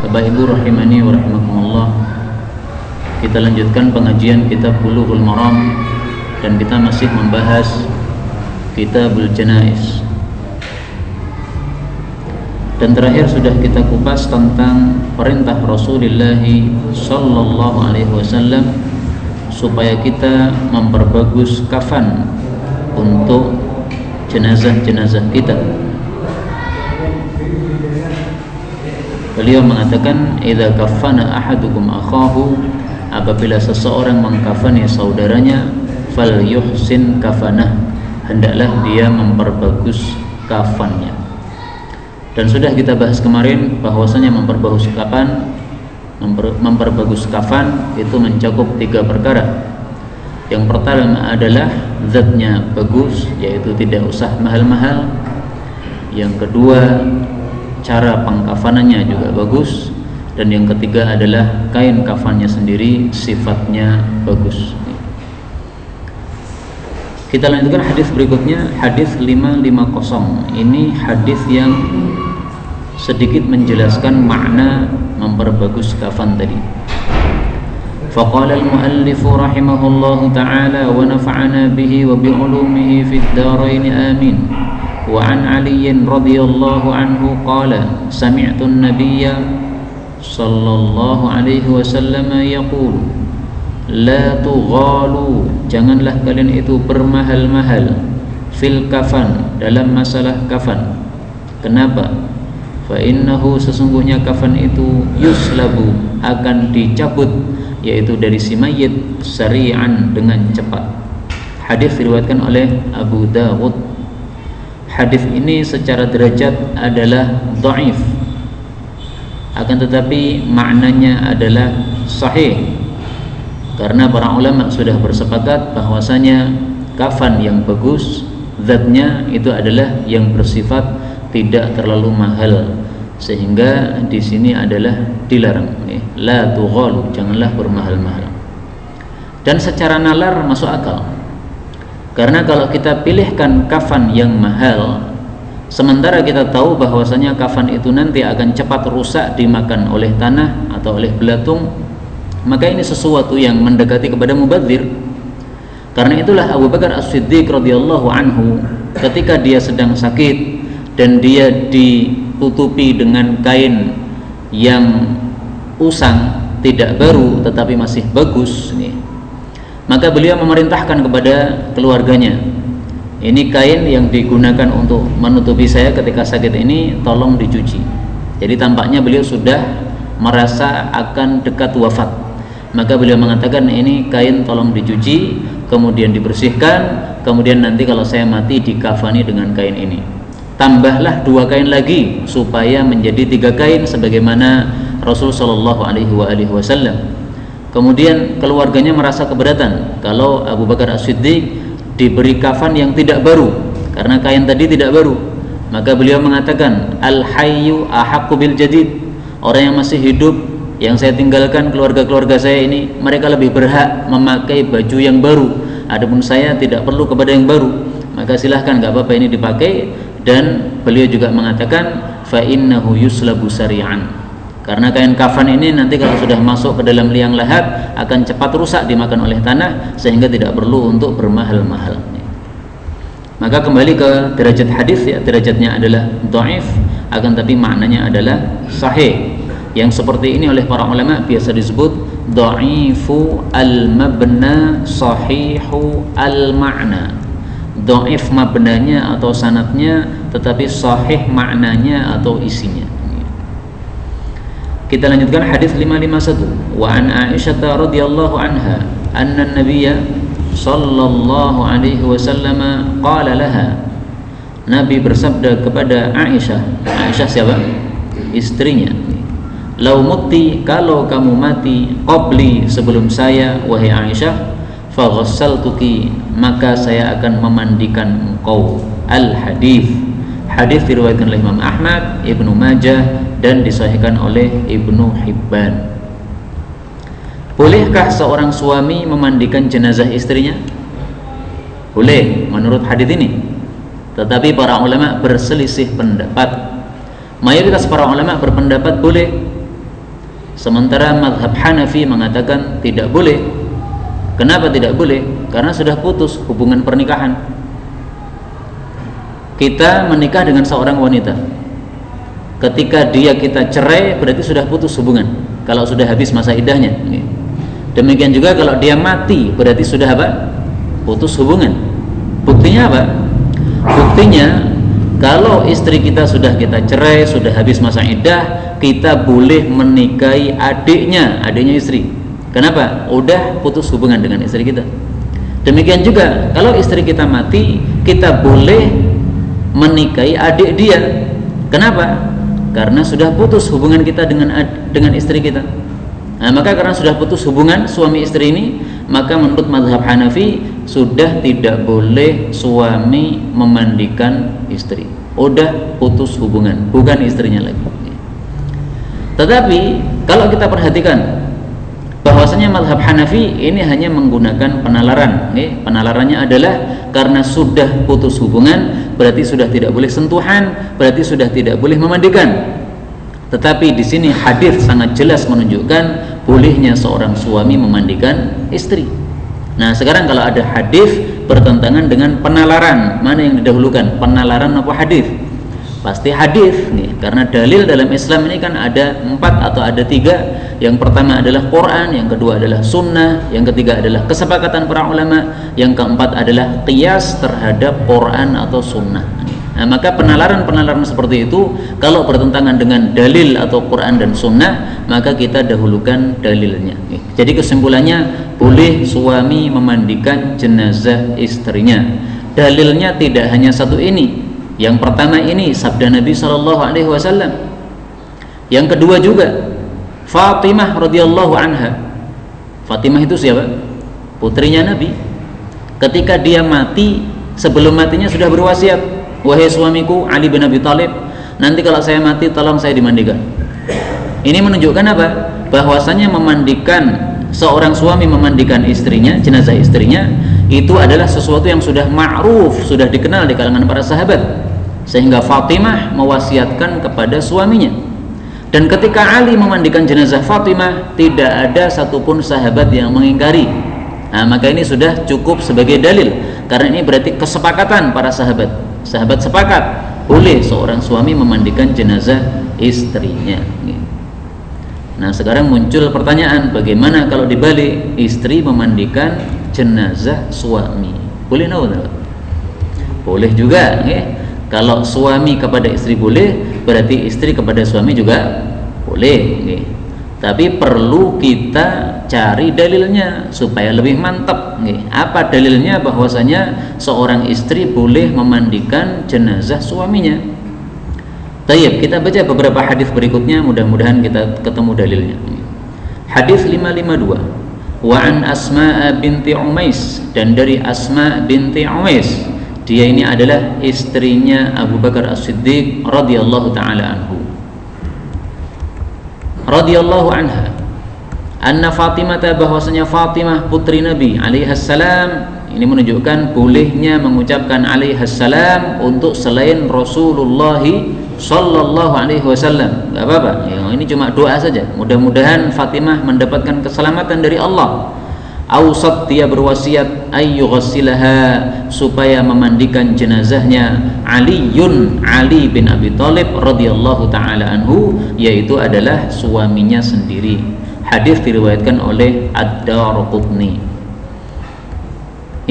Bapak Ibu rahimani wa rahimakumullah, kita lanjutkan pengajian kitab Bulughul Maram dan kita masih membahas Kitabul Janaiz. Dan terakhir sudah kita kupas tentang perintah Rasulullah sallallahu alaihi wasallam supaya kita memperbagus kafan untuk jenazah-jenazah kita. Beliau mengatakan, idza kaffana ahadukum akhahu, apabila seseorang mengkafani saudaranya, falyuhsin kafanah, hendaklah dia memperbagus kafannya. Dan sudah kita bahas kemarin bahwasanya memperbagus kafan itu mencakup 3 perkara. Yang pertama adalah zatnya bagus, yaitu tidak usah mahal-mahal. Yang kedua, cara pengkafanannya juga bagus. Dan yang ketiga adalah kain kafannya sendiri sifatnya bagus. Kita lanjutkan hadis berikutnya, hadis 550. Ini hadis yang sedikit menjelaskan makna memperbagus kafan tadi. Faqala al-muallif rahimahullahu ta'ala wa nafa'ana bihi wa bi'ulumihi fid dharain amin. Wa an Ali radhiyallahu anhu qala sami'tu an-nabiyya sallallahu alaihi wasallam yaqulu la tughalu, janganlah kalian itu bermahal-mahal fil kafan, dalam masalah kafan. Kenapa? Fa innahu, sesungguhnya kafan itu yuslabu, akan dicabut, yaitu dari si mayit, sari'an, dengan cepat. Hadis diriwayatkan oleh Abu Dawud. Hadis ini secara derajat adalah dhaif, akan tetapi maknanya adalah sahih, karena para ulama sudah bersepakat bahwasanya kafan yang bagus zatnya itu adalah yang bersifat tidak terlalu mahal, sehingga di sini adalah dilarang, la tughalu, janganlah bermahal-mahal. Dan secara nalar masuk akal, karena kalau kita pilihkan kafan yang mahal, sementara kita tahu bahwasanya kafan itu nanti akan cepat rusak dimakan oleh tanah atau oleh belatung, maka ini sesuatu yang mendekati kepada mubadzir. Karena itulah Abu Bakar As-Siddiq radhiyallahu anhu, ketika dia sedang sakit dan dia ditutupi dengan kain yang usang, tidak baru tetapi masih bagus, maka beliau memerintahkan kepada keluarganya, ini kain yang digunakan untuk menutupi saya ketika sakit ini tolong dicuci. Jadi tampaknya beliau sudah merasa akan dekat wafat, maka beliau mengatakan, ini kain tolong dicuci, kemudian dibersihkan, kemudian nanti kalau saya mati dikafani dengan kain ini. Tambahlah 2 kain lagi supaya menjadi 3 kain sebagaimana Rasul sallallahu alaihi wasallam. Kemudian keluarganya merasa keberatan kalau Abu Bakar As-Siddiq diberi kafan yang tidak baru, karena kain tadi tidak baru. Maka beliau mengatakan, al-hayyu ahaqqu bil jadid, orang yang masih hidup yang saya tinggalkan, keluarga-keluarga saya ini, mereka lebih berhak memakai baju yang baru, adapun saya tidak perlu kepada yang baru, maka silahkan, gak apa-apa ini dipakai. Dan beliau juga mengatakan, fa innahu yuslabu sari'an, karena kain kafan ini nanti kalau sudah masuk ke dalam liang lahat akan cepat rusak dimakan oleh tanah, sehingga tidak perlu untuk bermahal-mahal. Maka kembali ke derajat hadis, ya, derajatnya adalah dhaif, akan tapi maknanya adalah sahih. Yang seperti ini oleh para ulama biasa disebut dhaifu al-mabna, sahihu al-ma'na. Dhaif mabnanya atau sanadnya, tetapi sahih maknanya atau isinya. Kita lanjutkan hadis 551. Wa an Aisyah radhiyallahu anha anna an-nabiyya sallallahu alaihi wasallam qala laha, Nabi bersabda kepada Aisyah. Aisyah siapa? Istrinya. Lau mutti, kalau kamu mati, qabli, sebelum saya, wahai Aisyah, faghassaltuki, maka saya akan memandikan engkau. Al-hadis. Hadis diriwayatkan oleh Imam Ahmad, Ibnu Majah, dan disahihkan oleh Ibnu Hibban. Bolehkah seorang suami memandikan jenazah istrinya? Boleh menurut hadis ini. Tetapi para ulama berselisih pendapat. Mayoritas para ulama berpendapat boleh, Sementara mazhab Hanafi mengatakan tidak boleh. Kenapa tidak boleh? Karena sudah putus hubungan pernikahan. Kita menikah dengan seorang wanita, ketika kita cerai berarti sudah putus hubungan, kalau sudah habis masa iddahnya. Demikian juga kalau dia mati berarti sudah apa? Putus hubungan. Buktinya apa? Buktinya kalau istri kita sudah kita cerai, sudah habis masa iddah, kita boleh menikahi adiknya istri. Kenapa? Udah putus hubungan dengan istri kita. Demikian juga kalau istri kita mati, kita boleh menikahi adik dia. Kenapa? Karena sudah putus hubungan kita dengan istri kita. Nah, maka karena sudah putus hubungan suami istri ini, maka menurut mazhab Hanafi sudah tidak boleh suami memandikan istri. Udah putus hubungan, bukan istrinya lagi. Tetapi kalau kita perhatikan bahwasanya mazhab Hanafi ini hanya menggunakan penalaran. Penalarannya adalah karena sudah putus hubungan berarti sudah tidak boleh sentuhan, berarti sudah tidak boleh memandikan. Tetapi di sini hadis sangat jelas menunjukkan bolehnya seorang suami memandikan istri. Nah, sekarang kalau ada hadis bertentangan dengan penalaran, mana yang didahulukan? Penalaran apa hadis? Pasti hadis nih, karena dalil dalam Islam ini kan ada 4 atau ada 3. Yang pertama adalah Quran, yang kedua adalah sunnah, yang ketiga adalah kesepakatan para ulama, yang keempat adalah qiyas terhadap Quran atau sunnah. Nah, maka penalaran-penalaran seperti itu kalau bertentangan dengan dalil atau Quran dan sunnah, maka kita dahulukan dalilnya. Jadi kesimpulannya, boleh suami memandikan jenazah istrinya. Dalilnya tidak hanya satu ini. Yang pertama ini sabda Nabi SAW. Yang kedua juga Fatimah radhiyallahu anha. Fatimah itu siapa? Putrinya Nabi. Ketika dia mati, sebelum matinya sudah berwasiat, wahai suamiku Ali bin Abi Thalib, nanti kalau saya mati tolong saya dimandikan. Ini menunjukkan apa? Bahwasanya seorang suami memandikan istrinya, jenazah istrinya, itu adalah sesuatu yang sudah ma'ruf, sudah dikenal di kalangan para sahabat, sehingga Fatimah mewasiatkan kepada suaminya. Dan ketika Ali memandikan jenazah Fatimah, tidak ada satupun sahabat yang mengingkari. Nah, maka ini sudah cukup sebagai dalil, karena ini berarti kesepakatan para sahabat. Sahabat sepakat boleh seorang suami memandikan jenazah istrinya. Nah, sekarang muncul pertanyaan, bagaimana kalau dibalik, istri memandikan jenazah suami? Boleh enggak? Boleh juga, Kalau suami kepada istri boleh, berarti istri kepada suami juga boleh. Tapi perlu kita cari dalilnya supaya lebih mantap. Apa dalilnya bahwasanya seorang istri boleh memandikan jenazah suaminya? Tayyib, kita baca beberapa hadis berikutnya, mudah-mudahan kita ketemu dalilnya. Hadis 552. Wa an Asma binti Umais, dan dari Asma binti Umais, dia ini adalah istrinya Abu Bakar As-Siddiq radhiyallahu taala anhu. Radhiyallahu anha, anna Fatimah, bahwasanya Fatimah putri Nabi alaihassalam, ini menunjukkan bolehnya mengucapkan alaihassalam untuk selain Rasulullah sallallahu alaihi wasallam. Enggak apa-apa. Ini cuma doa saja. Mudah-mudahan Fatimah mendapatkan keselamatan dari Allah. Ausat, dia berwasiat ayyughassilaha, supaya memandikan jenazahnya Ali bin Abi Thalib radhiyallahu taala anhu, yaitu adalah suaminya sendiri. Hadis diriwayatkan oleh Ad-Darqutni.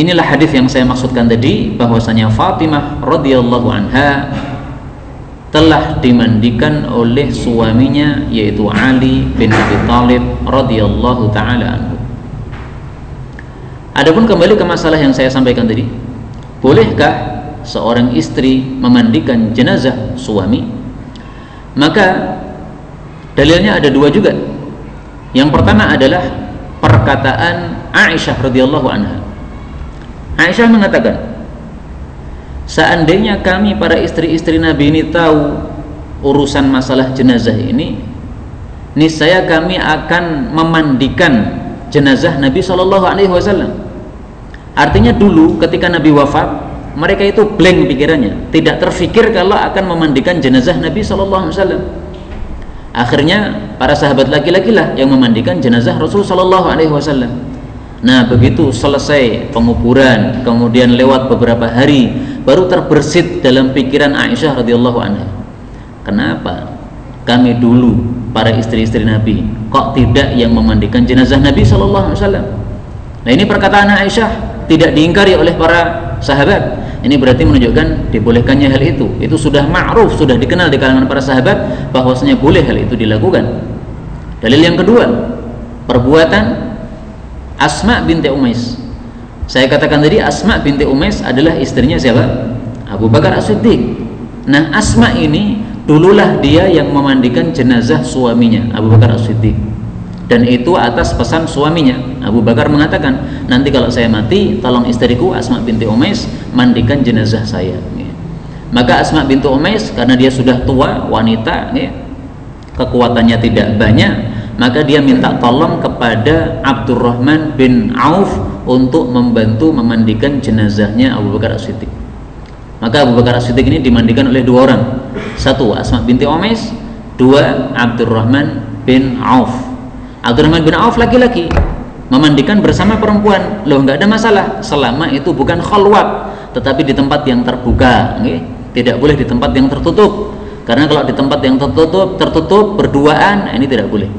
Inilah hadis yang saya maksudkan tadi, bahwasanya Fatimah radhiyallahu anha telah dimandikan oleh suaminya, yaitu Ali bin Abi Thalib radhiyallahu taala anhu. Adapun kembali ke masalah yang saya sampaikan tadi, bolehkah seorang istri memandikan jenazah suami? Maka dalilnya ada 2 juga. Yang pertama adalah perkataan Aisyah radhiyallahu anha. Aisyah mengatakan, seandainya kami para istri-istri Nabi ini tahu urusan masalah jenazah ini, niscaya kami akan memandikan jenazah Nabi SAW. Artinya dulu ketika Nabi wafat, mereka itu blank pikirannya, tidak terfikir kalau akan memandikan jenazah Nabi SAW. Akhirnya para sahabat laki-laki lah yang memandikan jenazah Rasul sallallahu alaihi wasallam. Nah, begitu selesai penguburan, kemudian lewat beberapa hari, baru terbersit dalam pikiran Aisyah radhiyallahu anha. Kenapa kami dulu para istri-istri Nabi kok tidak yang memandikan jenazah Nabi sallallahu alaihi wasallam? Nah, ini perkataan Aisyah tidak diingkari oleh para sahabat. Ini berarti menunjukkan dibolehkannya hal itu. Itu sudah ma'ruf, sudah dikenal di kalangan para sahabat bahwasanya boleh hal itu dilakukan. Dalil yang kedua, perbuatan Asma binti Umais. Saya katakan tadi Asma binti Umais adalah istrinya siapa? Abu Bakar As-Siddiq. Nah, Asma ini dululah dia yang memandikan jenazah suaminya, Abu Bakar As-Siddiq. Dan itu atas pesan suaminya. Abu Bakar mengatakan, nanti kalau saya mati, tolong istriku Asma binti Umais mandikan jenazah saya. Maka Asma binti Umais karena dia sudah tua, wanita, kekuatannya tidak banyak, maka dia minta tolong kepada Abdurrahman bin Auf untuk membantu memandikan jenazahnya Abu Bakar As-Siddiq. Maka Abu Bakar As-Siddiq ini dimandikan oleh dua orang. Satu Asma binti Umais, dua Abdurrahman bin Auf. Abdurrahman bin Auf laki-laki memandikan bersama perempuan. Loh, nggak ada masalah selama itu bukan khalwat, tetapi di tempat yang terbuka. Tidak boleh di tempat yang tertutup, karena kalau di tempat yang tertutup berduaan, ini tidak boleh.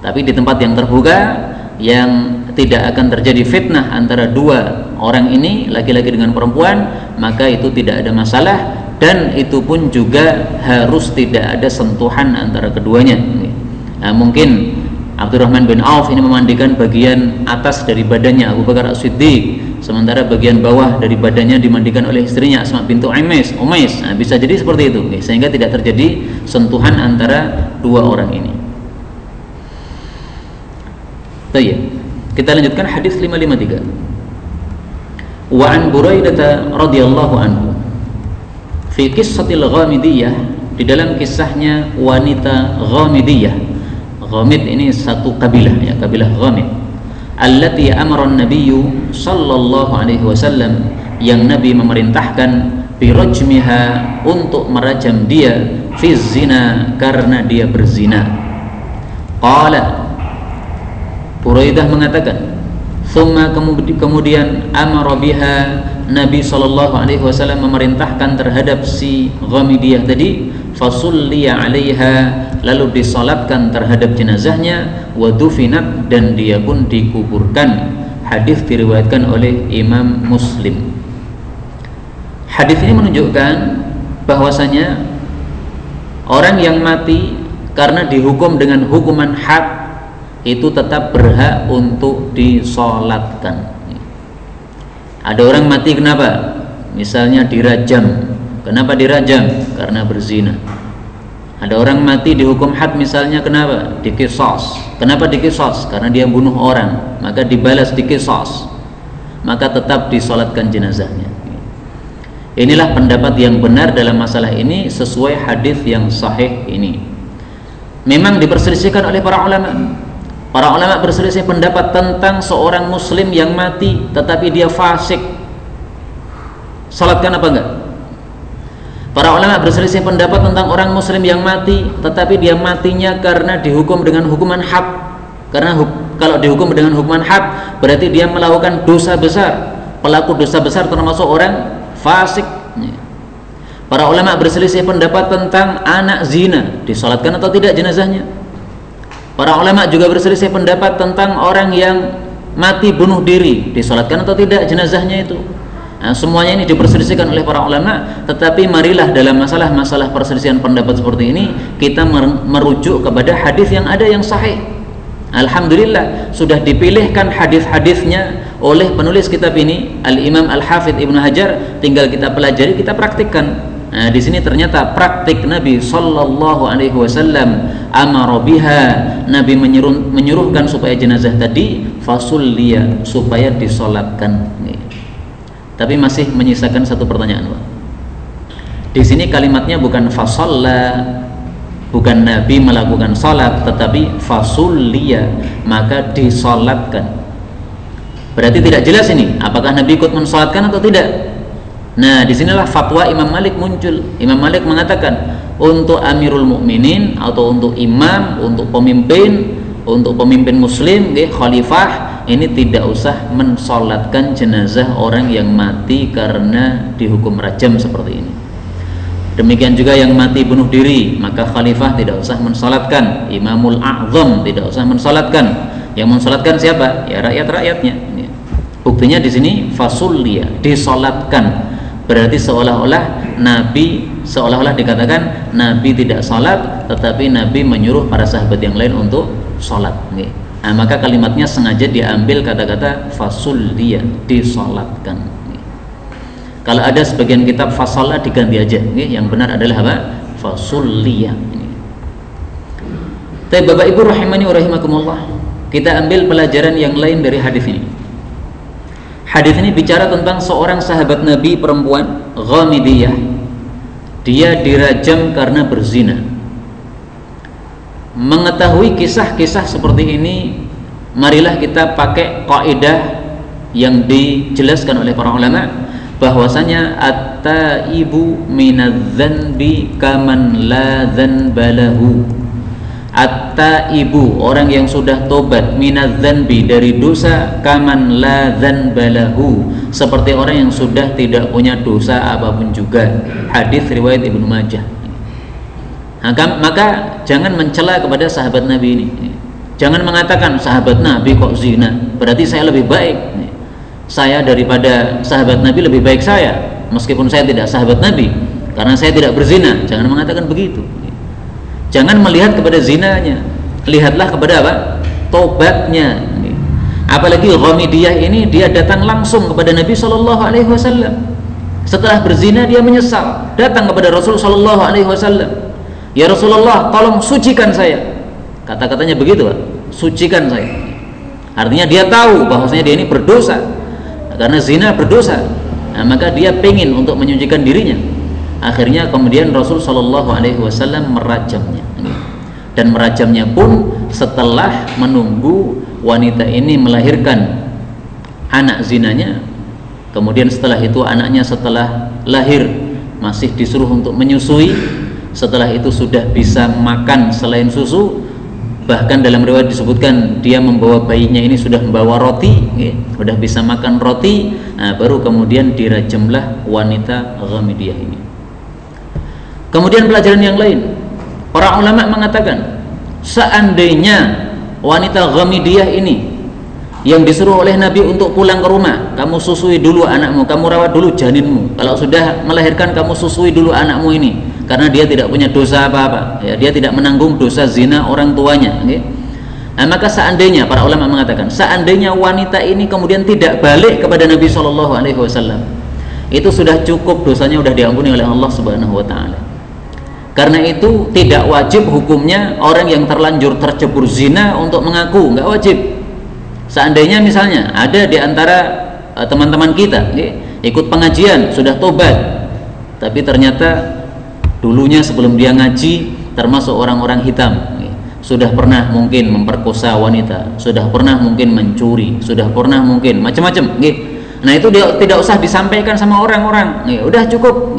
Tapi di tempat yang terbuka yang tidak akan terjadi fitnah antara dua orang ini, laki-laki dengan perempuan, maka itu tidak ada masalah. Dan itu pun juga harus tidak ada sentuhan antara keduanya. Nah, mungkin Abdurrahman bin Auf ini memandikan bagian atas dari badannya Abu Bakar As-Siddiq, sementara bagian bawah dari badannya dimandikan oleh istrinya Asma bintu Umais. Nah, bisa jadi seperti itu, sehingga tidak terjadi sentuhan antara dua orang ini. Baik, kita lanjutkan hadis 553. Wa an Buraidah radhiyallahu anhu fi qissatil Ghamidiyah, di dalam kisahnya wanita Ghamidiyah. Ghamid ini satu kabilah, ya, kabilah Ghamid. Allati amara an-nabiyyu sallallahu alaihi wasallam, yang Nabi memerintahkan birajmiha, untuk merajam dia, fi zina, karena dia berzina. Qala, Buraidah mengatakan, thumma, kemudian amara biha, Nabi sallallahu alaihi wasallam memerintahkan terhadap si Ghamidiyah tadi, fasulliya 'alaiha, lalu disolatkan terhadap jenazahnya, wa dufinat, dan dia pun dikuburkan. Hadis diriwayatkan oleh Imam Muslim. Hadis ini menunjukkan bahwasanya orang yang mati karena dihukum dengan hukuman had itu tetap berhak untuk disolatkan. Ada orang mati kenapa? Misalnya dirajam. Kenapa dirajam? Karena berzina. Ada orang mati dihukum had misalnya, kenapa? Dikisos. Kenapa dikisos? Karena dia bunuh orang, maka dibalas dikisos, maka tetap disolatkan jenazahnya. Inilah pendapat yang benar dalam masalah ini sesuai hadis yang sahih ini. Memang diperselisihkan oleh para ulama. Para ulama berselisih pendapat tentang seorang muslim yang mati tetapi dia fasik, salatkan apa enggak? Para ulama berselisih pendapat tentang orang muslim yang mati tetapi dia matinya karena dihukum dengan hukuman had. Karena kalau dihukum dengan hukuman had berarti dia melakukan dosa besar. Pelaku dosa besar termasuk orang fasik. Para ulama berselisih pendapat tentang anak zina, disolatkan atau tidak jenazahnya. Para ulama juga berselisih pendapat tentang orang yang mati bunuh diri, disolatkan atau tidak jenazahnya itu. Nah, semuanya ini diperselisihkan oleh para ulama, tetapi marilah dalam masalah perselisihan pendapat seperti ini kita merujuk kepada hadis yang ada yang sahih. Alhamdulillah sudah dipilihkan hadis-hadisnya oleh penulis kitab ini, Al-Imam Al-Hafidh Ibnu Hajar, tinggal kita pelajari, kita praktikkan. Nah, di sini ternyata praktik Nabi sallallahu alaihi wasallam, amara biha, Nabi menyuruhkan supaya jenazah tadi fasulliya, supaya disolatkan. Tapi masih menyisakan satu pertanyaan, Pak. Di sini kalimatnya bukan fasalla, bukan Nabi melakukan salat, tetapi fasulliya, maka disolatkan. Berarti tidak jelas ini apakah Nabi ikut mensolatkan atau tidak. Nah, disinilah fatwa Imam Malik muncul. Imam Malik mengatakan untuk Amirul Mukminin atau untuk imam, untuk pemimpin muslim, khalifah, ini tidak usah mensolatkan jenazah orang yang mati karena dihukum rajam seperti ini. Demikian juga yang mati bunuh diri, maka khalifah tidak usah mensolatkan, Imamul A'zam tidak usah mensolatkan. Yang mensolatkan siapa? Ya rakyat-rakyatnya. Buktinya di sini fasulliya, disolatkan. Berarti seolah-olah dikatakan Nabi tidak sholat, tetapi Nabi menyuruh para sahabat yang lain untuk sholat. Nah, maka kalimatnya sengaja diambil kata-kata fasulliya, disolatkan. Kalau ada sebagian kitab fasolah diganti aja. Yang benar adalah apa? Fasulliya. Tapi Bapak Ibu rahimani wa rahimakumullah, kita ambil pelajaran yang lain dari hadis ini. Hadis ini bicara tentang seorang sahabat Nabi perempuan, Ghamidiyah. Dia dirajam karena berzina. Mengetahui kisah-kisah seperti ini, marilah kita pakai kaidah yang dijelaskan oleh para ulama, bahwasanya at-taibu minadz-dzanbi kaman la dzanbalahu. At-taibu, orang yang sudah tobat, minadz-dzanbi, dari dosa, kaman la dzanbalahu, seperti orang yang sudah tidak punya dosa apapun juga. Hadis riwayat Ibnu Majah. Maka jangan mencela kepada sahabat Nabi ini. Jangan mengatakan sahabat Nabi kok zina, berarti saya lebih baik. Saya daripada sahabat Nabi lebih baik saya, meskipun saya tidak sahabat Nabi, karena saya tidak berzina. Jangan mengatakan begitu. Jangan melihat kepada zinanya, lihatlah kepada apa? Tobatnya. Apalagi Ghamidiyah ini, dia datang langsung kepada Nabi SAW. Setelah berzina dia menyesal, datang kepada Rasul SAW. Ya Rasulullah, tolong sucikan saya. Kata-katanya begitu, Pak. Sucikan saya. Artinya dia tahu bahwasanya dia ini berdosa, karena zina berdosa. Nah, maka dia pengen untuk menyucikan dirinya. Akhirnya kemudian Rasul SAW merajamnya, dan merajamnya pun setelah menunggu wanita ini melahirkan anak zinanya. Kemudian setelah itu anaknya setelah lahir masih disuruh untuk menyusui. Setelah itu sudah bisa makan selain susu, bahkan dalam riwayat disebutkan dia membawa bayinya ini sudah membawa roti, sudah bisa makan roti. Nah, baru kemudian dirajamlah wanita Ghamidiyah ini. Kemudian pelajaran yang lain, para ulama mengatakan seandainya wanita Ghamidiyah ini yang disuruh oleh Nabi untuk pulang ke rumah, kamu susui dulu anakmu, kamu rawat dulu janinmu, kalau sudah melahirkan kamu susui dulu anakmu ini, karena dia tidak punya dosa apa-apa, ya, dia tidak menanggung dosa zina orang tuanya. Nah, maka seandainya, para ulama mengatakan, seandainya wanita ini kemudian tidak balik kepada Nabi SAW, itu sudah cukup, dosanya sudah diampuni oleh Allah Subhanahu wa Ta'ala. Karena itu tidak wajib hukumnya orang yang terlanjur tercebur zina untuk mengaku, nggak wajib. Seandainya misalnya ada di antara teman-teman kita ikut pengajian, sudah tobat, tapi ternyata dulunya sebelum dia ngaji termasuk orang-orang hitam, sudah pernah mungkin memperkosa wanita, sudah pernah mungkin mencuri, sudah pernah mungkin macam-macam. Nah, itu dia tidak usah disampaikan sama orang-orang, udah cukup.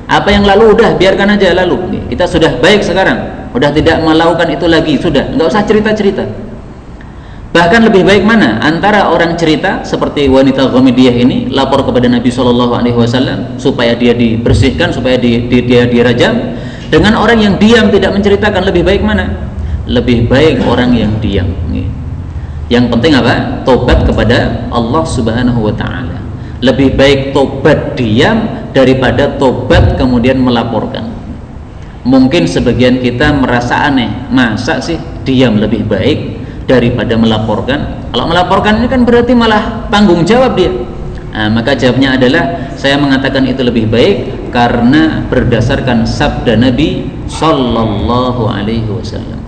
Apa yang lalu udah biarkan aja lalu. Kita sudah baik sekarang, udah tidak melakukan itu lagi, sudah nggak usah cerita-cerita. Bahkan lebih baik mana antara orang cerita seperti wanita Ghamidiyah ini lapor kepada Nabi SAW supaya dia dibersihkan, supaya dia dirajam, dengan orang yang diam tidak menceritakan, lebih baik mana? Lebih baik orang yang diam. Yang penting apa? Tobat kepada Allah Subhanahu wa Ta'ala. Lebih baik tobat diam daripada tobat kemudian melaporkan. Mungkin sebagian kita merasa aneh, masa sih diam lebih baik daripada melaporkan? Kalau melaporkan ini kan berarti malah tanggung jawab dia. Nah, maka jawabnya adalah, saya mengatakan itu lebih baik karena berdasarkan sabda Nabi Sallallahu Alaihi Wasallam.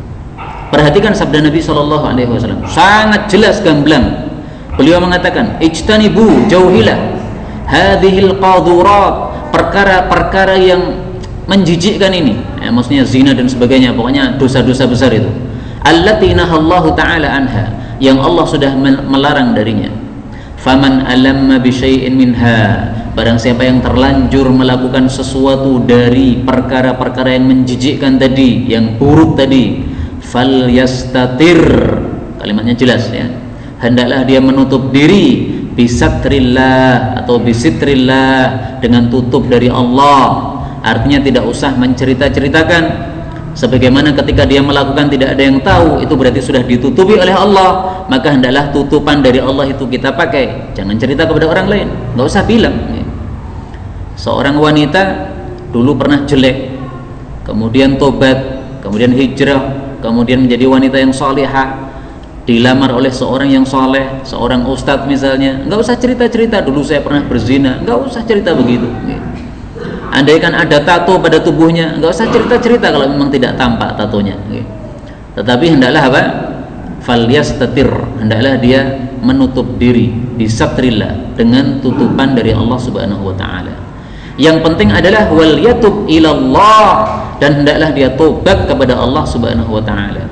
Perhatikan sabda Nabi Sallallahu Alaihi Wasallam, sangat jelas gamblang. Beliau mengatakan, ijtanibu jauhilah hadhil qadurat, perkara-perkara yang menjijikkan ini, maksudnya zina dan sebagainya, pokoknya dosa-dosa besar itu, allati nahallahu ta'ala anha, yang Allah sudah melarang darinya. Faman alamma bi syai'in minha, barang siapa yang terlanjur melakukan sesuatu dari perkara-perkara yang menjijikkan tadi, yang buruk tadi, falyastatir, kalimatnya jelas ya, hendaklah dia menutup diri, bisatrillah atau bisitrillah, dengan tutup dari Allah. Artinya tidak usah mencerita-ceritakan, sebagaimana ketika dia melakukan tidak ada yang tahu, itu berarti sudah ditutupi oleh Allah. Maka hendaklah tutupan dari Allah itu kita pakai, jangan cerita kepada orang lain, nggak usah bilang. Seorang wanita dulu pernah jelek, kemudian tobat, kemudian hijrah, kemudian menjadi wanita yang salihah, dilamar oleh seorang yang soleh, seorang ustadz misalnya, nggak usah cerita-cerita dulu saya pernah berzina, nggak usah cerita begitu. Andaikan ada tato pada tubuhnya, nggak usah cerita-cerita kalau memang tidak tampak tatonya. Tetapi hendaklah apa? Falyastatir, hendaklah dia menutup diri, bisatrillah, dengan tutupan dari Allah Subhanahu wa taala. Yang penting adalah wal yatub ilallah, dan hendaklah dia tobat kepada Allah Subhanahu wa taala.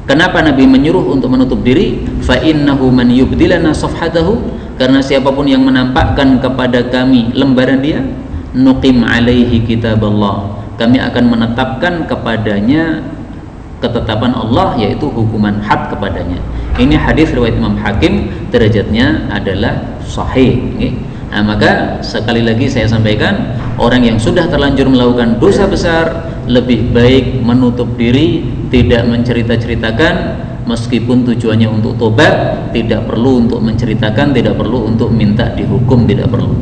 Kenapa Nabi menyuruh untuk menutup diri? Fa innahu man yubdilana safhatahu, karena siapapun yang menampakkan kepada kami lembaran dia, nuqim alaihi kitaballah, kami akan menetapkan kepadanya ketetapan Allah, yaitu hukuman had kepadanya. Ini hadis riwayat Imam Hakim, derajatnya adalah sahih. Nah, maka sekali lagi saya sampaikan, orang yang sudah terlanjur melakukan dosa besar lebih baik menutup diri, tidak mencerita-ceritakan, meskipun tujuannya untuk tobat, tidak perlu untuk menceritakan, tidak perlu untuk minta dihukum, tidak perlu.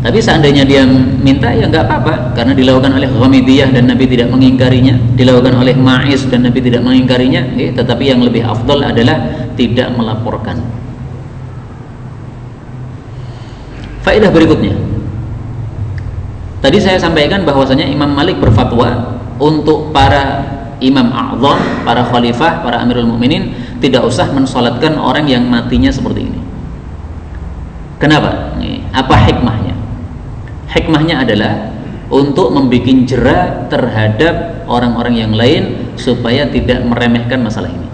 Tapi seandainya dia minta, ya nggak apa-apa, karena dilakukan oleh Ghamidiyah dan Nabi tidak mengingkarinya, dilakukan oleh Ma'is dan Nabi tidak mengingkarinya. Tetapi yang lebih afdal adalah tidak melaporkan. Faedah berikutnya, tadi saya sampaikan bahwasanya Imam Malik berfatwa untuk para imam a'zam, para khalifah, para amirul mukminin tidak usah mensolatkan orang yang matinya seperti ini. Kenapa? Apa hikmahnya? Hikmahnya adalah untuk membuat jera terhadap orang-orang yang lain supaya tidak meremehkan masalah ini.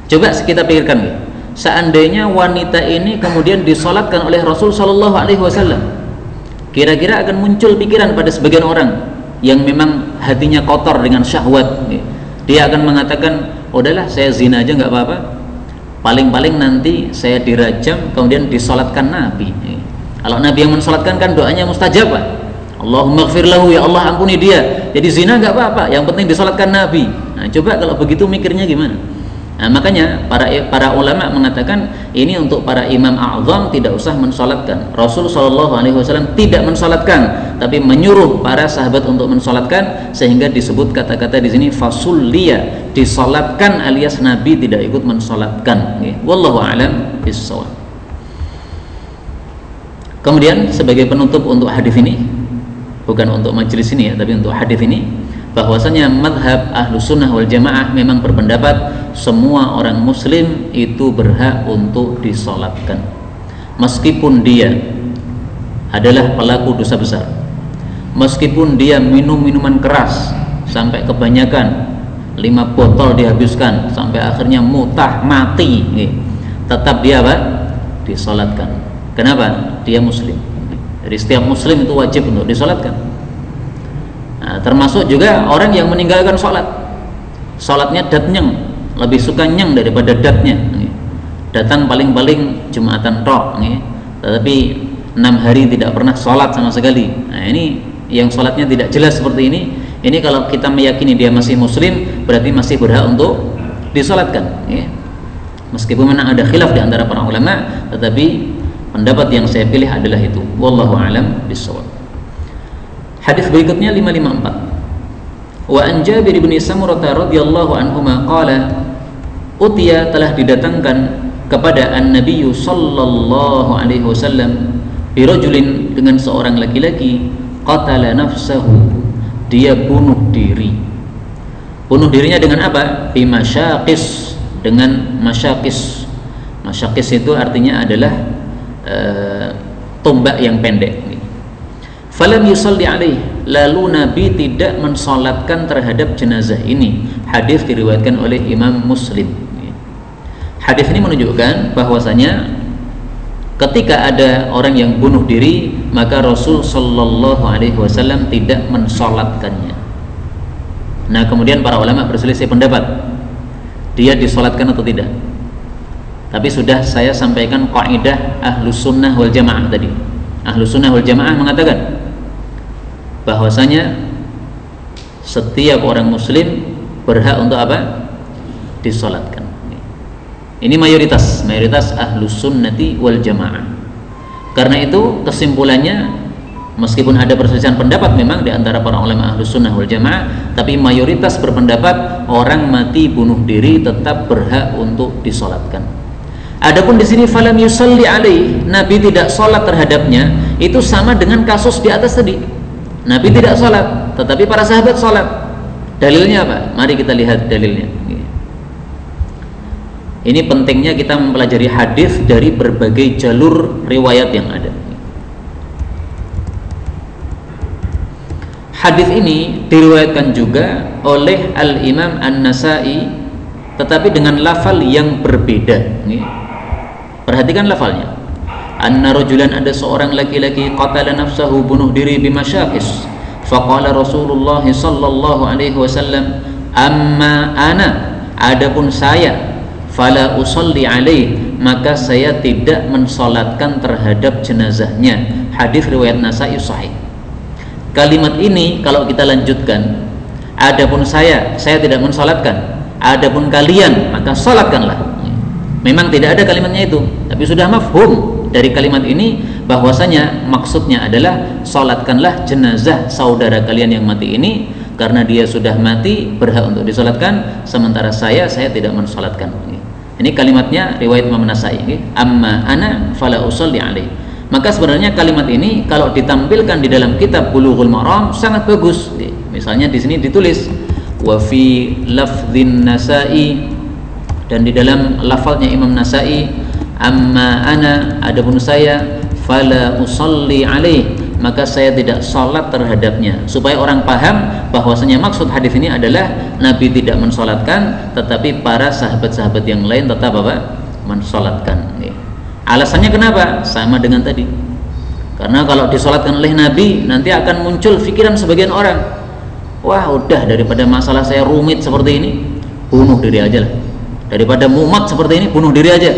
Coba kita pikirkan, seandainya wanita ini kemudian disolatkan oleh Rasul Shallallahu Alaihi Wasallam, kira-kira akan muncul pikiran pada sebagian orang yang memang hatinya kotor dengan syahwat. Dia akan mengatakan, udahlah saya zina aja nggak apa-apa, paling-paling nanti saya dirajam kemudian disolatkan Nabi. Kalau Nabi yang mensolatkan kan doanya mustajab, Pak. Allahumma gfir lahu, ya Allah ampuni dia. Jadi zina nggak apa-apa, yang penting disolatkan Nabi. Nah, coba kalau begitu mikirnya gimana? Nah, makanya para ulama mengatakan ini untuk para imam a'zam tidak usah mensolatkan. Rasul Shallallahu Alaihi Wasallam tidak mensolatkan, tapi menyuruh para sahabat untuk mensolatkan, sehingga disebut kata-kata di sini fasulliya, disolatkan alias Nabi tidak ikut mensolatkan. Wallahu a'lam bishawab. Kemudian sebagai penutup untuk hadis ini, bukan untuk majelis ini ya, tapi untuk hadis ini, bahwasanya madhab ahlu sunnah wal jamaah memang berpendapat semua orang muslim itu berhak untuk disolatkan, meskipun dia adalah pelaku dosa besar, meskipun dia minum minuman keras sampai kebanyakan, 5 botol dihabiskan sampai akhirnya mutah mati, tetap dia apa? Disolatkan. Kenapa? Dia muslim. Jadi setiap muslim itu wajib untuk disolatkan. Nah, termasuk juga orang yang meninggalkan sholat, sholatnya datnyeng, lebih suka nyeng daripada datnya. Datang paling-paling Jumatan tok, tetapi 6 hari tidak pernah sholat sama sekali. Nah, ini yang sholatnya tidak jelas seperti ini kalau kita meyakini dia masih muslim, berarti masih berhak untuk disolatkan. Meskipun memang ada khilaf di antara para ulama, tetapi pendapat yang saya pilih adalah itu. Wallahu a'lam bishawab. Hadis berikutnya 554. Wa an Jabir bin Samurah radhiyallahu anhuma qala, utiya, telah didatangkan kepada an-nabiy sallallahu alaihi wasallam birajulin, dengan seorang laki-laki, qatala nafsahu, dia bunuh diri. Bunuh dirinya dengan apa? Bimasyaqis, dengan masyaqis. Masyaqis itu artinya adalah tombak yang pendek. Falam yusalli alaih, lalu Nabi tidak mensolatkan terhadap jenazah ini. Hadis diriwayatkan oleh Imam Muslim. Hadis ini menunjukkan bahwasanya ketika ada orang yang bunuh diri, maka Rasul Shallallahu Alaihi Wasallam tidak mensolatkannya. Nah, kemudian para ulama berselisih pendapat, dia disolatkan atau tidak. Tapi sudah saya sampaikan kaidah Ahlus Sunnah wal Jamaah tadi. Ahlus Sunnah wal Jamaah mengatakan bahwasanya setiap orang Muslim berhak untuk apa? Disolatkan. Ini mayoritas Ahlus Sunnati wal Jamaah. Karena itu kesimpulannya, meskipun ada perselisihan pendapat memang di antara para ulama Ahlus Sunnah wal Jamaah, tapi mayoritas berpendapat orang mati bunuh diri tetap berhak untuk disolatkan. Adapun di sini falam yusalli alaih, Nabi tidak sholat terhadapnya, itu sama dengan kasus di atas tadi. Nabi tidak sholat, tetapi para sahabat sholat. Dalilnya apa? Mari kita lihat dalilnya. Ini pentingnya kita mempelajari hadis dari berbagai jalur riwayat yang ada. Hadis ini diriwayatkan juga oleh Al-Imam An-Nasai, tetapi dengan lafal yang berbeda. Perhatikan lafalnya. Anna rajulan, ada seorang laki-laki, qatala nafsahu, bunuh diri bimasyaqis. Faqala Rasulullah sallallahu alaihi wasallam, amma ana, adapun saya, fala usalli alaih, maka saya tidak mensolatkan terhadap jenazahnya. Hadis riwayat Nasai sahih. Kalimat ini kalau kita lanjutkan, adapun saya tidak mensolatkan, adapun kalian maka solatkanlah. Memang tidak ada kalimatnya itu, tapi sudah mafhum dari kalimat ini bahwasanya maksudnya adalah solatkanlah jenazah saudara kalian yang mati ini, karena dia sudah mati berhak untuk disolatkan, sementara saya tidak mensolatkan. Ini kalimatnya riwayat Imam Nasai. Amma ana fala usalli alaih. Maka sebenarnya kalimat ini kalau ditampilkan di dalam kitab Bulughul Maram sangat bagus. Misalnya di sini ditulis wa fi lafdhin Nasai, dan di dalam lafalnya Imam Nasai, amma ana, adapun saya, fala usalli alaih, maka saya tidak sholat terhadapnya, supaya orang paham bahwasanya maksud hadis ini adalah Nabi tidak mensolatkan, tetapi para sahabat-sahabat yang lain tetap apa? Mensolatkan. Alasannya kenapa? Sama dengan tadi. Karena kalau disolatkan oleh Nabi, nanti akan muncul pikiran sebagian orang, wah udah, daripada masalah saya rumit seperti ini, bunuh diri aja lah. Daripada mumet seperti ini, bunuh diri aja.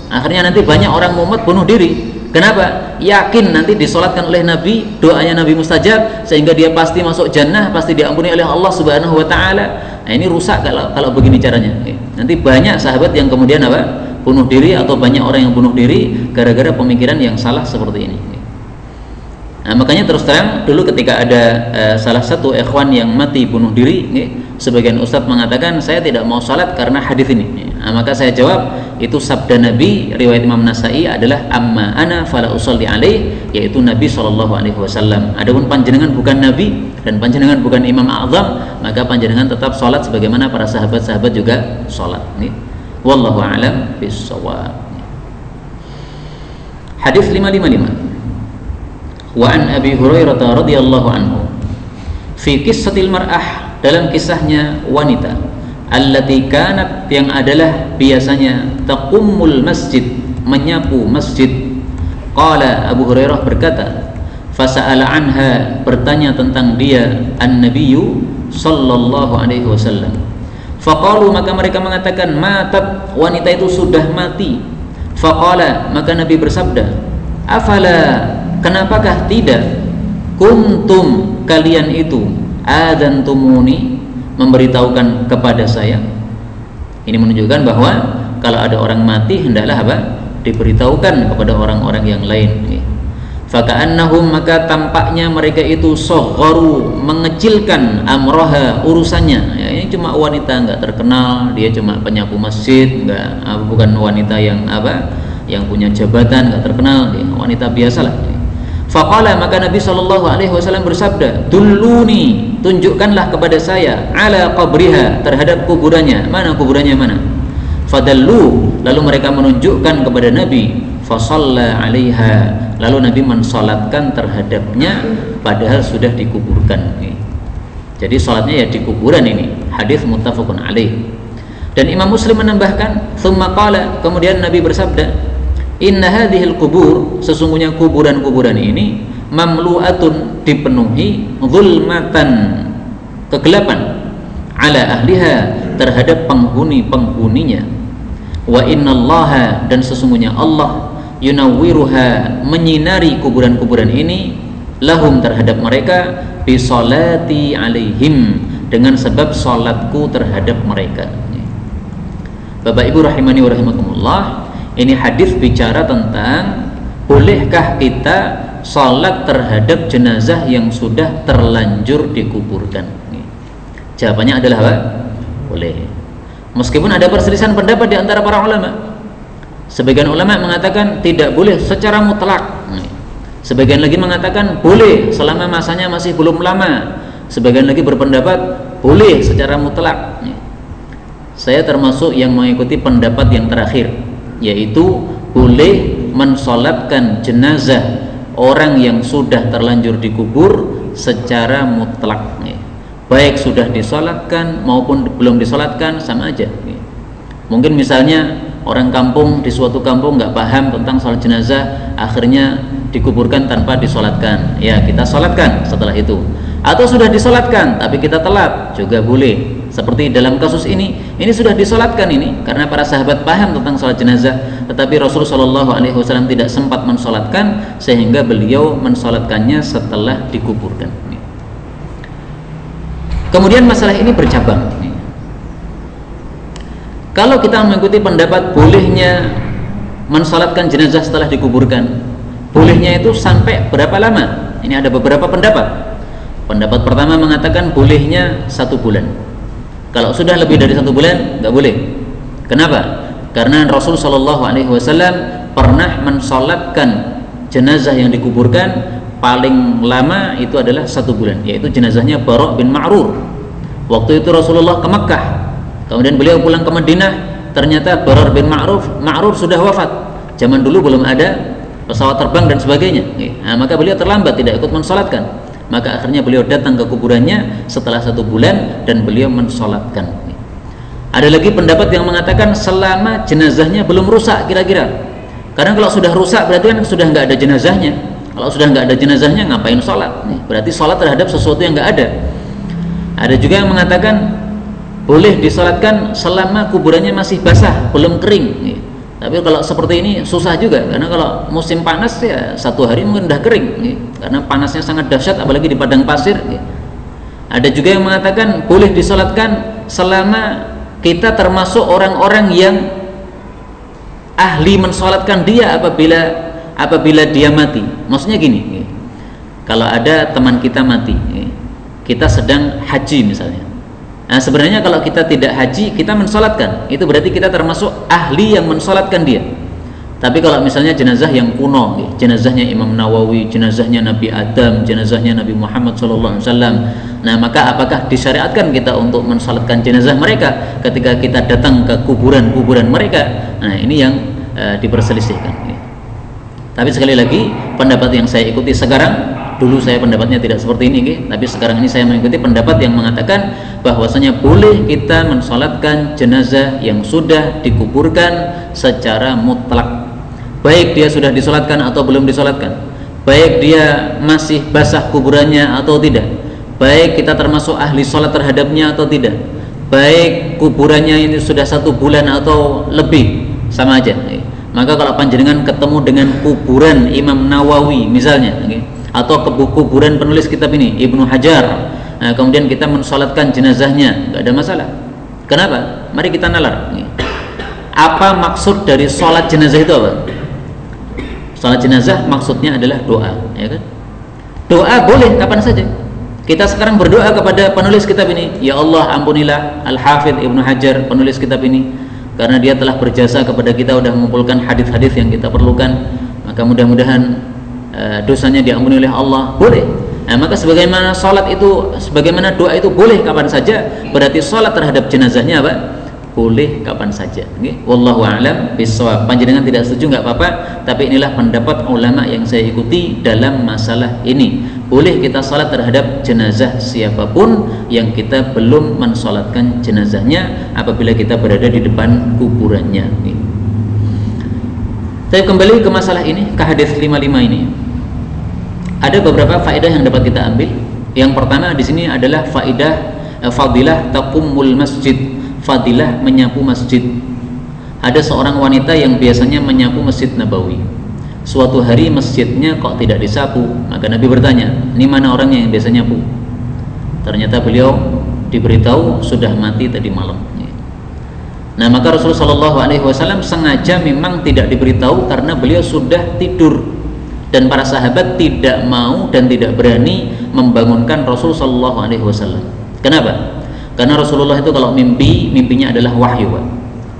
Akhirnya nanti banyak orang mumet bunuh diri. Kenapa? Yakin nanti disolatkan oleh Nabi, doanya Nabi mustajab, sehingga dia pasti masuk jannah, pasti diampuni oleh Allah Subhanahu wa Ta'ala. Nah, ini rusak kalau begini caranya. Nanti banyak sahabat yang kemudian apa? Bunuh diri, atau banyak orang yang bunuh diri gara-gara pemikiran yang salah seperti ini. Nah, makanya terus terang dulu ketika ada salah satu ikhwan yang mati bunuh diri, sebagian ustadz mengatakan saya tidak mau salat karena hadis ini. Nah, maka saya jawab, itu sabda Nabi riwayat Imam Nasai adalah amma ana fala usalli alaih, yaitu Nabi SAW. Adapun panjenengan bukan Nabi dan panjenengan bukan Imam A'zam, maka panjenengan tetap salat sebagaimana para sahabat-sahabat juga salat. Wallahu a'lam bishawab. Hadis 555. Wa an Abi Hurairah radhiyallahu anhu fi qissatil mar'ah, dalam kisahnya wanita allati kanat, yang adalah biasanya taqummul masjid, menyapu masjid. Qala, Abu Hurairah berkata, fasa'ala anha, bertanya tentang dia an-nabiyyu sallallahu alaihi wasallam. Faqalu, maka mereka mengatakan, matat, wanita itu sudah mati. Faqala, maka Nabi bersabda, afala, kenapakah tidak, kuntum, kalian itu, adantumuni, memberitahukan kepada saya. Ini menunjukkan bahwa kalau ada orang mati hendaklah apa? Diberitahukan kepada orang-orang yang lain. Faka'annahum, maka tampaknya mereka itu sogharu, mengecilkan amroha, urusannya. Ya, ini cuma wanita nggak terkenal, dia cuma penyapu masjid, bukan wanita yang apa, yang punya jabatan, nggak terkenal, dia wanita biasalah. Faqala, maka Nabi SAW bersabda, dulluni, tunjukkanlah kepada saya, ala qabriha, terhadap kuburannya. Mana kuburannya, mana? Fadallu, lalu mereka menunjukkan kepada Nabi. Fasalla alaiha, lalu Nabi mensolatkan terhadapnya, padahal sudah dikuburkan. Jadi solatnya ya di kuburan. Ini hadis muttafaqun alaih. Dan Imam Muslim menambahkan, "Tsumma qala," kemudian Nabi bersabda, "Inna hadhil qubur," sesungguhnya kuburan-kuburan ini, "mamlu'atun," dipenuhi, "zulmatan," kegelapan, "ala ahliha," terhadap penghuni-penghuninya, "wa innallaha," dan sesungguhnya Allah, "yunawwiruha," menyinari kuburan-kuburan ini, "lahum," terhadap mereka, "bisolati alaihim," dengan sebab salatku terhadap mereka. Bapak Ibu rahimani wa rahimakumullah, ini hadis bicara tentang bolehkah kita salat terhadap jenazah yang sudah terlanjur dikuburkan. Jawabannya adalah apa? Boleh. Meskipun ada perselisihan pendapat di antara para ulama. Sebagian ulama mengatakan tidak boleh secara mutlak. Sebagian lagi mengatakan boleh selama masanya masih belum lama. Sebagian lagi berpendapat boleh secara mutlak. Saya termasuk yang mengikuti pendapat yang terakhir, yaitu boleh mensolatkan jenazah orang yang sudah terlanjur dikubur secara mutlak. Baik sudah disolatkan maupun belum disolatkan sama aja. Mungkin misalnya orang kampung di suatu kampung nggak paham tentang sholat jenazah, akhirnya dikuburkan tanpa disolatkan, ya kita solatkan setelah itu. Atau sudah disolatkan tapi kita telat, juga boleh. Seperti dalam kasus ini sudah disolatkan ini karena para sahabat paham tentang sholat jenazah, tetapi Rasulullah SAW tidak sempat mensolatkan sehingga beliau mensolatkannya setelah dikuburkan. Kemudian masalah ini bercabang. Kalau kita mengikuti pendapat bolehnya mensolatkan jenazah setelah dikuburkan, bolehnya itu sampai berapa lama? Ini ada beberapa pendapat. Pendapat pertama mengatakan bolehnya 1 bulan. Kalau sudah lebih dari 1 bulan nggak boleh. Kenapa? Karena Rasul SAW pernah mensolatkan jenazah yang dikuburkan paling lama itu adalah 1 bulan, yaitu jenazahnya Bara' bin Ma'rur. Waktu itu Rasulullah ke Makkah, kemudian beliau pulang ke Madinah, ternyata Bara' bin Ma'rur sudah wafat. Zaman dulu belum ada pesawat terbang dan sebagainya. Nah, maka beliau terlambat, tidak ikut mensolatkan. Maka akhirnya beliau datang ke kuburannya setelah 1 bulan dan beliau mensolatkan. Ada lagi pendapat yang mengatakan selama jenazahnya belum rusak kira-kira. Karena kalau sudah rusak berarti kan sudah nggak ada jenazahnya. Kalau sudah nggak ada jenazahnya ngapain sholat? Berarti sholat terhadap sesuatu yang nggak ada. Ada juga yang mengatakan boleh disolatkan selama kuburannya masih basah, belum kering. Tapi kalau seperti ini susah juga, karena kalau musim panas ya 1 hari mungkin udah kering, karena panasnya sangat dahsyat, apalagi di padang pasir. Ada juga yang mengatakan boleh disolatkan selama kita termasuk orang-orang yang ahli mensolatkan dia apabila dia mati. Maksudnya gini, kalau ada teman kita mati, kita sedang haji misalnya. Nah sebenarnya kalau kita tidak haji, kita mensolatkan, itu berarti kita termasuk ahli yang mensolatkan dia. Tapi kalau misalnya jenazah yang kuno, jenazahnya Imam Nawawi, jenazahnya Nabi Adam, jenazahnya Nabi Muhammad SAW, nah maka apakah disyariatkan kita untuk mensolatkan jenazah mereka ketika kita datang ke kuburan-kuburan mereka? Nah ini yang diperselisihkan. Tapi sekali lagi pendapat yang saya ikuti sekarang, dulu saya pendapatnya tidak seperti ini, tapi sekarang ini saya mengikuti pendapat yang mengatakan bahwasanya boleh kita mensolatkan jenazah yang sudah dikuburkan secara mutlak, baik dia sudah disolatkan atau belum disolatkan, baik dia masih basah kuburannya atau tidak, baik kita termasuk ahli solat terhadapnya atau tidak, baik kuburannya ini sudah 1 bulan atau lebih, sama aja. Maka kalau panjenengan ketemu dengan kuburan Imam Nawawi misalnya, atau kuburan penulis kitab ini Ibnu Hajar, nah, kemudian kita mensolatkan jenazahnya, nggak ada masalah. Kenapa? Mari kita nalar. Apa maksud dari sholat jenazah itu apa? Sholat jenazah maksudnya adalah doa, ya kan? Doa boleh kapan saja. Kita sekarang berdoa kepada penulis kitab ini, ya Allah ampunilah Al-Hafidh Ibnu Hajar, penulis kitab ini, karena dia telah berjasa kepada kita, sudah mengumpulkan hadis-hadis yang kita perlukan, maka mudah-mudahan dosanya diampuni oleh Allah. Boleh. Nah, maka sebagaimana sholat itu, sebagaimana doa itu boleh kapan saja, berarti sholat terhadap jenazahnya apa? boleh kapan saja. Wallahu a'lam bishawab. Panjenengan tidak setuju nggak apa-apa, tapi inilah pendapat ulama yang saya ikuti dalam masalah ini. Boleh kita salat terhadap jenazah siapapun yang kita belum mensalatkan jenazahnya apabila kita berada di depan kuburannya. Saya kembali ke masalah ini, ke hadis 55 ini. Ada beberapa faedah yang dapat kita ambil. Yang pertama di sini adalah faedah fadilah taqumul masjid, fadilah menyapu masjid. Ada seorang wanita yang biasanya menyapu Masjid Nabawi. Suatu hari masjidnya kok tidak disapu, maka Nabi bertanya, ini mana orangnya yang biasa nyapu? Ternyata beliau diberitahu sudah mati tadi malam. Nah, maka Rasulullah SAW sengaja memang tidak diberitahu karena beliau sudah tidur, dan para sahabat tidak mau dan tidak berani membangunkan Rasulullah SAW. Kenapa? Karena Rasulullah itu kalau mimpinya adalah wahyu, Pak.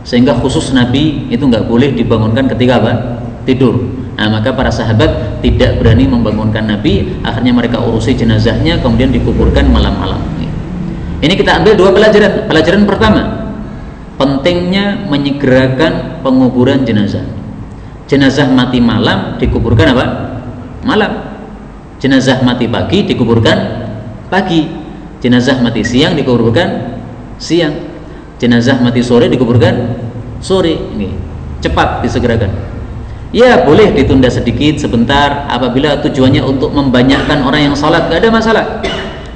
Sehingga khusus Nabi itu nggak boleh dibangunkan ketika apa? Tidur. Nah, maka para sahabat tidak berani membangunkan Nabi. Akhirnya mereka urusi jenazahnya, kemudian dikuburkan malam-malam. Ini kita ambil dua pelajaran. Pelajaran pertama, pentingnya menyegerakan penguburan jenazah. Jenazah mati malam dikuburkan apa? Malam. Jenazah mati pagi dikuburkan pagi. Jenazah mati siang dikuburkan siang. Jenazah mati sore dikuburkan sore. Ini cepat disegerakan. Ya, boleh ditunda sedikit sebentar apabila tujuannya untuk membanyakkan orang yang salat, gak ada masalah.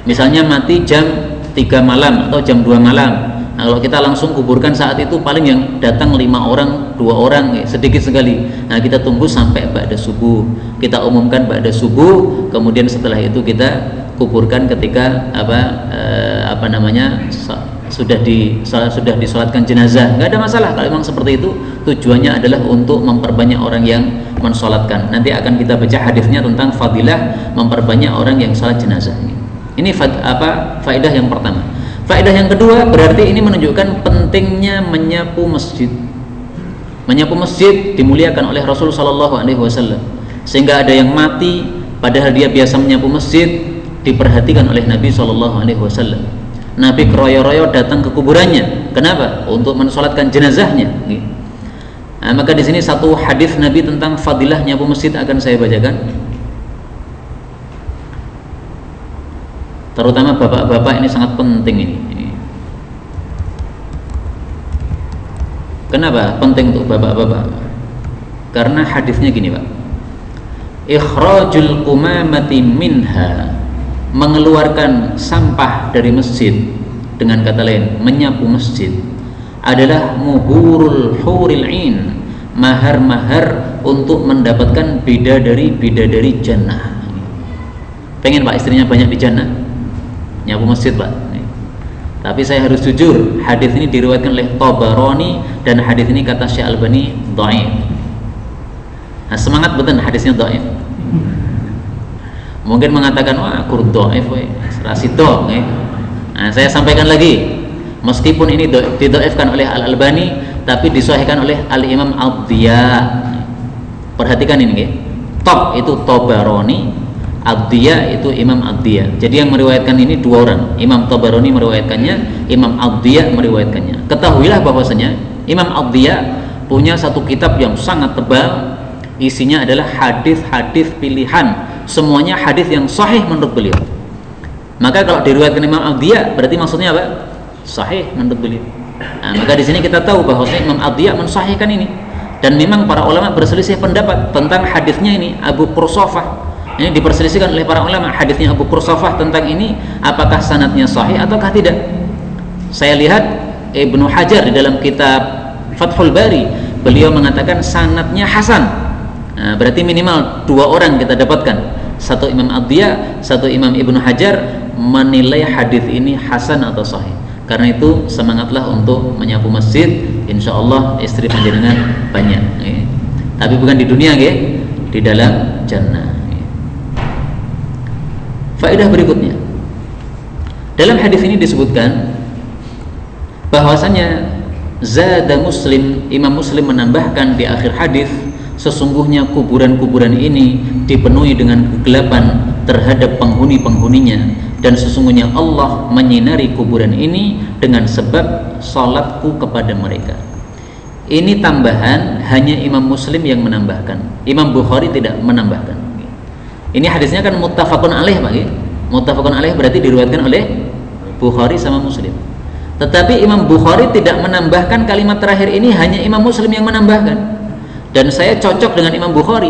Misalnya mati jam 3 malam atau jam 2 malam. Nah, kalau kita langsung kuburkan saat itu paling yang datang 5 orang, 2 orang, sedikit sekali. Nah, kita tunggu sampai ba'da subuh. Kita umumkan ba'da subuh, kemudian setelah itu kita kuburkan ketika sudah disolatkan jenazah. Nggak ada masalah kalau memang seperti itu. Tujuannya adalah untuk memperbanyak orang yang mensolatkan. Nanti akan kita baca hadisnya tentang fadilah memperbanyak orang yang salat jenazah. Ini faedah yang pertama. Faedah yang kedua, berarti ini menunjukkan pentingnya menyapu masjid. Menyapu masjid dimuliakan oleh Rasul SAW, sehingga ada yang mati padahal dia biasa menyapu masjid, diperhatikan oleh Nabi SAW. Nabi keroyo-royo datang ke kuburannya. Kenapa? Untuk mensolatkan jenazahnya. Nah, maka di sini satu hadis Nabi tentang fadilah nyapu masjid akan saya bacakan. Terutama bapak-bapak ini sangat penting ini. Kenapa penting untuk bapak-bapak? Karena hadisnya gini, Pak. Ikhrajul qumamati minha, mengeluarkan sampah dari masjid, dengan kata lain menyapu masjid, adalah muhurul huril ain, mahar-mahar untuk mendapatkan bidadari jannah. Pengen Pak istrinya banyak di jannah? Nyapu masjid, Pak. Tapi saya harus jujur, hadis ini diriwayatkan oleh Tabarani, dan hadis ini kata Syekh Albani dhaif. Nah, semangat betul hadisnya dhaif. Mungkin mengatakan wah kur dhaif we, rasito. Nah, saya sampaikan lagi, meskipun ini didhaifkan oleh Al Albani, tapi disahihkan oleh Al Imam Ad-Diya. Perhatikan ini, top itu Tabarani, Ad-Diya itu Imam Ad-Diya. Jadi yang meriwayatkan ini dua orang, Imam Tabarani meriwayatkannya, Imam Ad-Diya meriwayatkannya. Ketahuilah bahwasanya Imam Ad-Diya punya satu kitab yang sangat tebal, isinya adalah hadis-hadis pilihan, semuanya hadis yang sahih menurut beliau. Maka kalau diriwayatkan Imam Ad-Diya berarti maksudnya apa? Sahih menurut beliau. Nah, maka di sini kita tahu bahwasanya Imam Ad-Diya mensahihkan ini. Dan memang para ulama berselisih pendapat tentang hadisnya ini. Abu Qursafah ini diperselisihkan oleh para ulama, hadisnya Abu Qursafah tentang ini apakah sanadnya sahih ataukah tidak. Saya lihat Ibnu Hajar di dalam kitab Fathul Bari, beliau mengatakan sanadnya hasan. Nah, berarti minimal dua orang kita dapatkan, satu Imam Ad-Diya, satu Imam Ibnu Hajar menilai hadis ini hasan atau sahih. Karena itu semangatlah untuk menyapu masjid, insya Allah istri panjenengan banyak. Tapi bukan di dunia, di dalam jannah. Faedah berikutnya, dalam hadis ini disebutkan bahwasanya zada Muslim, Imam Muslim menambahkan di akhir hadis, sesungguhnya kuburan-kuburan ini dipenuhi dengan kegelapan terhadap penghuni-penghuninya, dan sesungguhnya Allah menyinari kuburan ini dengan sebab salatku kepada mereka. Ini tambahan hanya Imam Muslim yang menambahkan, Imam Bukhari tidak menambahkan. Ini hadisnya kan muttafaqun alaih Pak. Muttafaqun alaih berarti diriwayatkan oleh Bukhari sama Muslim. Tetapi Imam Bukhari tidak menambahkan kalimat terakhir ini, hanya Imam Muslim yang menambahkan. Dan saya cocok dengan Imam Bukhari.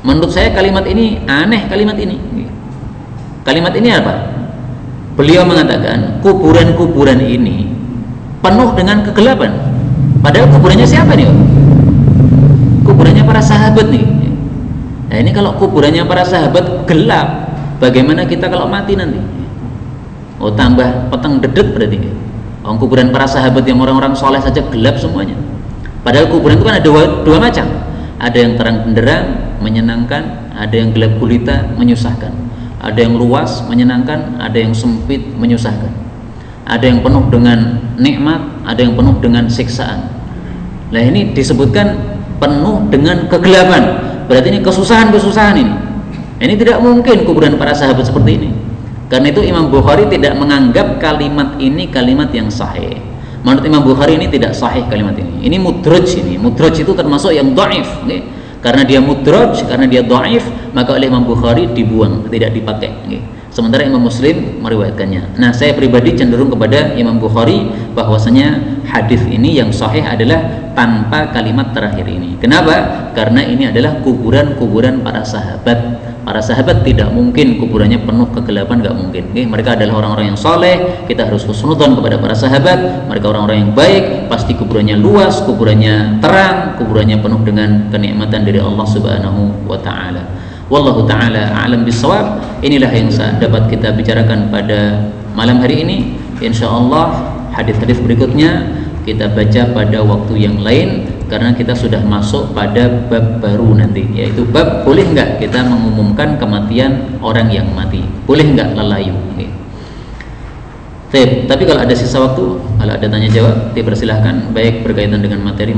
Menurut saya kalimat ini aneh, kalimat ini. Kalimat ini apa? Beliau mengatakan kuburan-kuburan ini penuh dengan kegelapan. Padahal kuburannya siapa nih? Kuburannya para sahabat nih. Nah ini kalau kuburannya para sahabat gelap, bagaimana kita kalau mati nanti? Oh tambah peteng dedet berarti. Oh, kuburan para sahabat yang orang-orang soleh saja gelap semuanya. Padahal kuburan itu kan ada dua macam. Ada yang terang benderang, menyenangkan. Ada yang gelap gulita, menyusahkan. Ada yang luas, menyenangkan. Ada yang sempit, menyusahkan. Ada yang penuh dengan nikmat, ada yang penuh dengan siksaan. Nah ini disebutkan penuh dengan kegelapan. Berarti ini kesusahan-kesusahan ini. Ini tidak mungkin kuburan para sahabat seperti ini. Karena itu Imam Bukhari tidak menganggap kalimat ini kalimat yang sahih. Menurut Imam Bukhari ini tidak sahih kalimat ini. Ini mudraj ini. Mudraj itu termasuk yang dhaif. Okay? Karena dia mudraj, karena dia dhaif, maka oleh Imam Bukhari dibuang, tidak dipakai. Okay? Sementara Imam Muslim meriwayatkannya. Nah, saya pribadi cenderung kepada Imam Bukhari bahwasanya hadis ini yang sahih adalah tanpa kalimat terakhir ini. Kenapa? Karena ini adalah kuburan-kuburan para sahabat. Para sahabat tidak mungkin kuburannya penuh kegelapan, nggak mungkin. Okay? Mereka adalah orang-orang yang soleh. Kita harus husnudzon kepada para sahabat. Mereka orang-orang yang baik. Pasti kuburannya luas, kuburannya terang, kuburannya penuh dengan kenikmatan dari Allah Subhanahu wa Ta'ala. Wallahu ta'ala a'lam bissawab. Inilah yang dapat kita bicarakan pada malam hari ini. Insyaallah hadis-hadis berikutnya kita baca pada waktu yang lain, karena kita sudah masuk pada bab baru nanti, yaitu bab boleh enggak kita mengumumkan kematian orang yang mati, boleh enggak lelayu. Tapi kalau ada sisa waktu, kalau ada tanya jawab, dipersilahkan, baik berkaitan dengan materi